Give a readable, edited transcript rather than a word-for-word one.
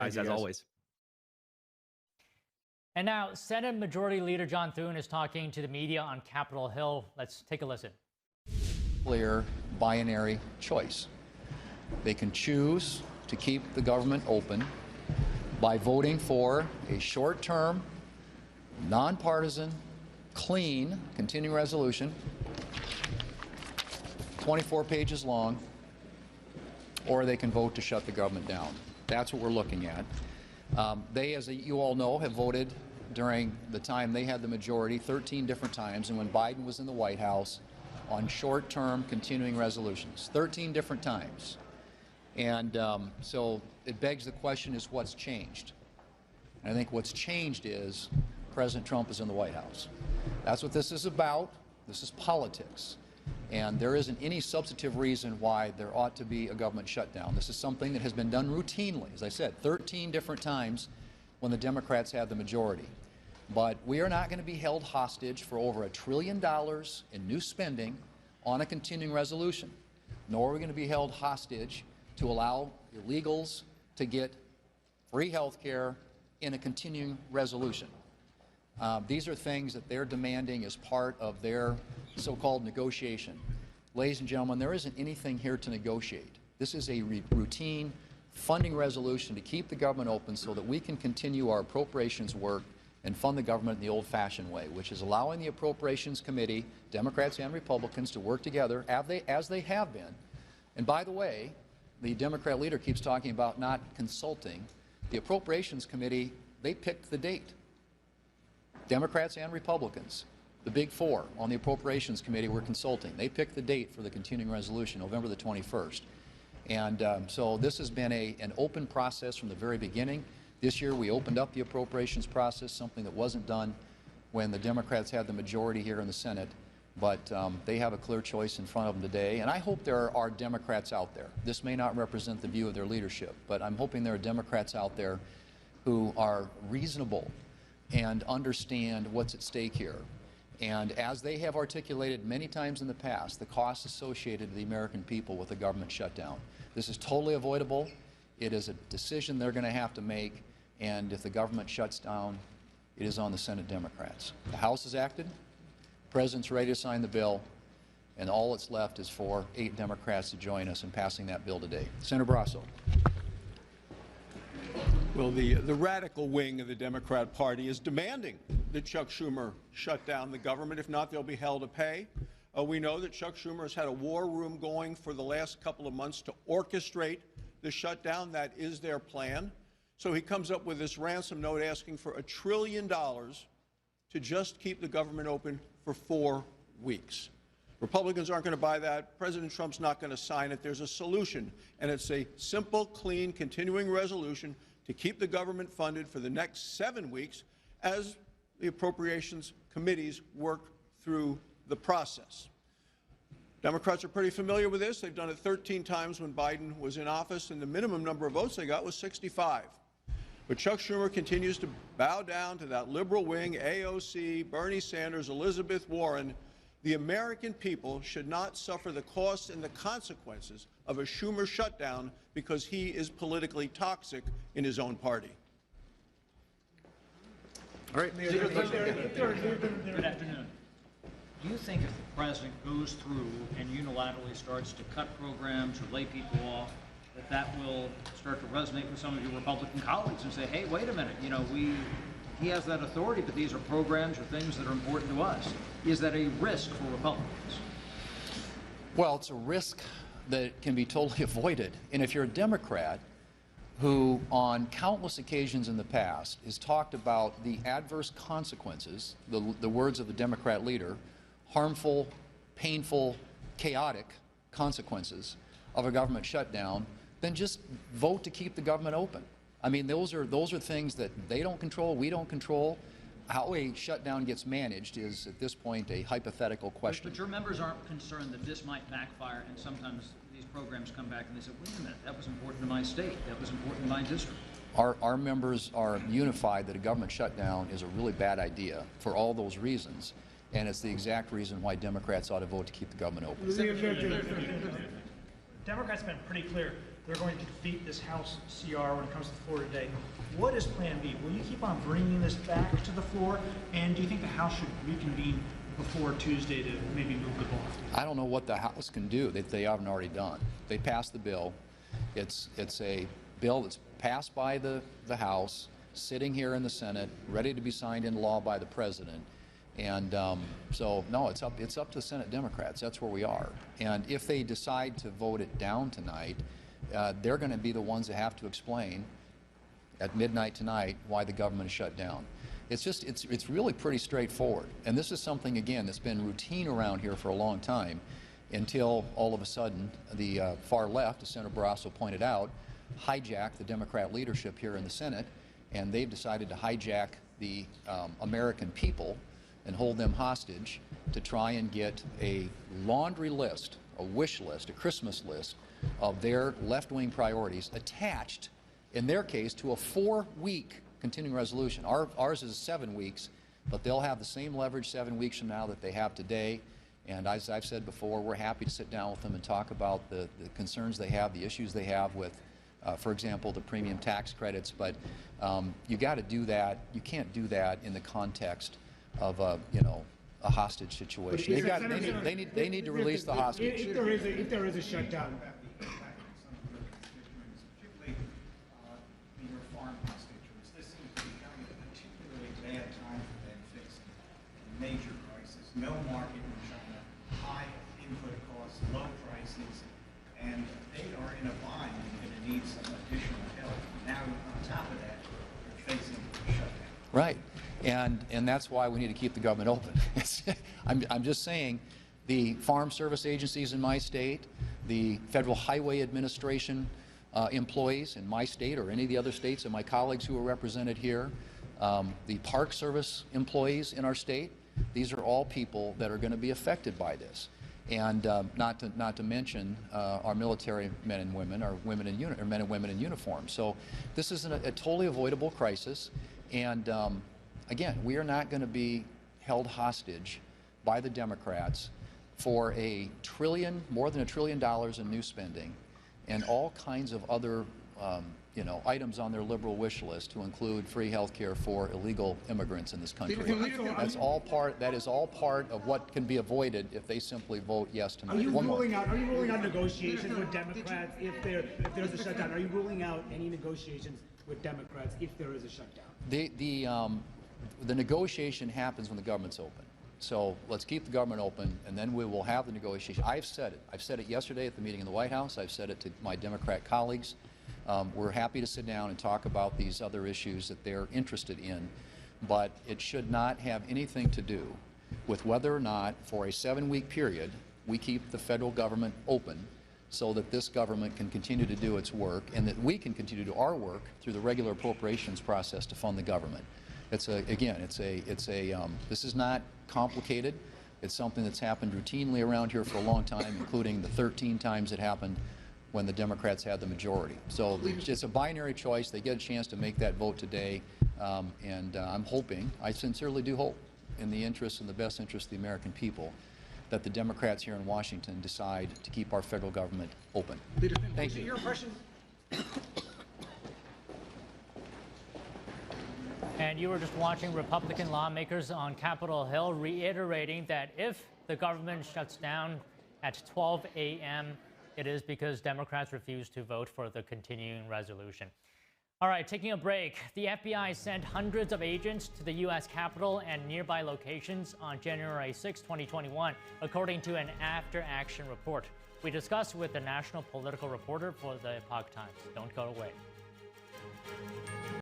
As always. And now, Senate Majority Leader John Thune is talking to the media on Capitol Hill. Let's take a listen. Clear binary choice. They can choose to keep the government open by voting for a short-term, nonpartisan, clean continuing resolution, 24 pages long, or they can vote to shut the government down. That's what we're looking at. They, as you all know, have voted during the time they had the majority 13 different times, and when Biden was in the White House, on short-term continuing resolutions, 13 different times. And so it begs the question is what's changed? And I think what's changed is President Trump is in the White House. That's what this is about. This is politics. And there isn't any substantive reason why there ought to be a government shutdown. This is something that has been done routinely, as I said, 13 different times when the Democrats had the majority. But we are not going to be held hostage for over $1 trillion in new spending on a continuing resolution, nor are we going to be held hostage to allow illegals to get free health care in a continuing resolution. These are things that they're demanding as part of their so-called negotiation. Ladies and gentlemen, there isn't anything here to negotiate. This is a routine funding resolution to keep the government open so that we can continue our appropriations work and fund the government in the old-fashioned way, which is allowing the Appropriations Committee, Democrats and Republicans, to work together as they have been. And by the way, the Democrat leader keeps talking about not consulting. The Appropriations Committee, they picked the date. Democrats and Republicans, the big four on the Appropriations Committee, were consulting. They picked the date for the continuing resolution, November the 21st. And so this has been an open process from the very beginning. This year we opened up the appropriations process, something that wasn't done when the Democrats had the majority here in the Senate. But they have a clear choice in front of them today. And I hope there are Democrats out there. This may not represent the view of their leadership, but I'm hoping there are Democrats out there who are reasonable and understand what's at stake here. And as they have articulated many times in the past, the costs associated to the American people with the government shutdown. This is totally avoidable. It is a decision they're going to have to make. And if the government shuts down, it is on the Senate Democrats. The House has acted. The President's ready to sign the bill. And all that's left is for 8 Democrats to join us in passing that bill today. Senator Barrasso. Well, the radical wing of the Democrat Party is demanding that Chuck Schumer shut down the government. If not, they'll be held to pay. We know that Chuck Schumer has had a war room going for the last couple of months to orchestrate the shutdown. That is their plan. So he comes up with this ransom note asking for $1 trillion to just keep the government open for 4 weeks. Republicans aren't going to buy that. President Trump's not going to sign it. There's a solution, and it's a simple, clean, continuing resolution to keep the government funded for the next 7 weeks as the appropriations committees work through the process. Democrats are pretty familiar with this. They've done it 13 times when Biden was in office, and the minimum number of votes they got was 65. But Chuck Schumer continues to bow down to that liberal wing, AOC, Bernie Sanders, Elizabeth Warren. The American people should not suffer the costs and the consequences of a Schumer shutdown because he is politically toxic in his own party. All right, Mayor. Good afternoon. Do you think if the president goes through and unilaterally starts to cut programs or lay people off, that will start to resonate with some of your Republican colleagues and say, hey, wait a minute, he has that authority, but these are programs or things that are important to us. Is that a risk for Republicans? Well, it's a risk that can be totally avoided. And if you're a Democrat who on countless occasions in the past has talked about the adverse consequences, the words of the Democrat leader, harmful, painful, chaotic consequences of a government shutdown, then just vote to keep the government open. I mean, those are things that they don't control, we don't control. How a shutdown gets managed is, at this point, a hypothetical question. But your members aren't concerned that this might backfire, and sometimes these programs come back and they say, wait a minute, that was important to my state, that was important to my district. Our members are unified that a government shutdown is a really bad idea for all those reasons, and it's the exact reason why Democrats ought to vote to keep the government open. Democrats have been pretty clear. they're going to defeat this House CR when it comes to the floor today. What is Plan B? Will you keep on bringing this back to the floor? And do you think the House should reconvene before Tuesday to maybe move the ball? I don't know what the House can do that they haven't already done. They passed the bill. It's a bill that's passed by the House, sitting here in the Senate, ready to be signed into law by the President. And so, no, it's up to the Senate Democrats. That's where we are. And if they decide to vote it down tonight, they're going to be the ones that have to explain at midnight tonight why the government is shut down. It's really pretty straightforward. And this is something, again, that's been routine around here for a long time until all of a sudden the far left, as Senator Barrasso pointed out, hijacked the Democrat leadership here in the Senate, and they've decided to hijack the American people and hold them hostage to try and get a laundry list, a wish list, a Christmas list of their left-wing priorities attached, in their case, to a 4-week continuing resolution. Ours is 7 weeks, but they'll have the same leverage 7 weeks from now that they have today. And as I've said before, we're happy to sit down with them and talk about the concerns they have, the issues they have with, for example, the premium tax credits. But you got to do that. You can't do that in the context of a hostage situation. They need to release the hostage. If there is a shutdown. Particularly in your foreign constituents, this seems to be becoming a particularly bad time for them facing a major crisis. No market in China, high input costs, low prices, and they are in a bind and going to need some additional help. Now, on top of that, they're facing a shutdown. Right. And that's why we need to keep the government open. I'm just saying, the farm service agencies in my state, the Federal Highway Administration employees in my state or any of the other states and my colleagues who are represented here, the Park Service employees in our state, these are all people that are going to be affected by this. And not to mention our military men and women, or men and women in uniform. So this is a totally avoidable crisis. And again, we are not going to be held hostage by the Democrats for more than $1 trillion in new spending and all kinds of other items on their liberal wish list, to include free health care for illegal immigrants in this country. That is all part of what can be avoided if they simply vote yes tonight. Are you ruling out negotiations with Democrats if there's a shutdown? Are you ruling out any negotiations with Democrats if there is a shutdown? The negotiation happens when the government's open. So let's keep the government open, and then we will have the negotiation. I've said it. I've said it yesterday at the meeting in the White House. I've said it to my Democrat colleagues. We're happy to sit down and talk about these other issues that they're interested in, but it should not have anything to do with whether or not, for a 7-week period, we keep the federal government open so that this government can continue to do its work and that we can continue to do our work through the regular appropriations process to fund the government. This is not complicated. It's something that's happened routinely around here for a long time, including the 13 times it happened when the Democrats had the majority. So it's a binary choice. They get a chance to make that vote today, and I'm hoping, I sincerely do hope, in the best interest of the American people, that the Democrats here in Washington decide to keep our federal government open. Thank you. Your impression? And you were just watching Republican lawmakers on Capitol Hill reiterating that if the government shuts down at 12 a.m., it is because Democrats refuse to vote for the continuing resolution. All right, taking a break. The FBI sent hundreds of agents to the U.S. Capitol and nearby locations on January 6, 2021, according to an after-action report. We discussed with the national political reporter for the Epoch Times. Don't go away.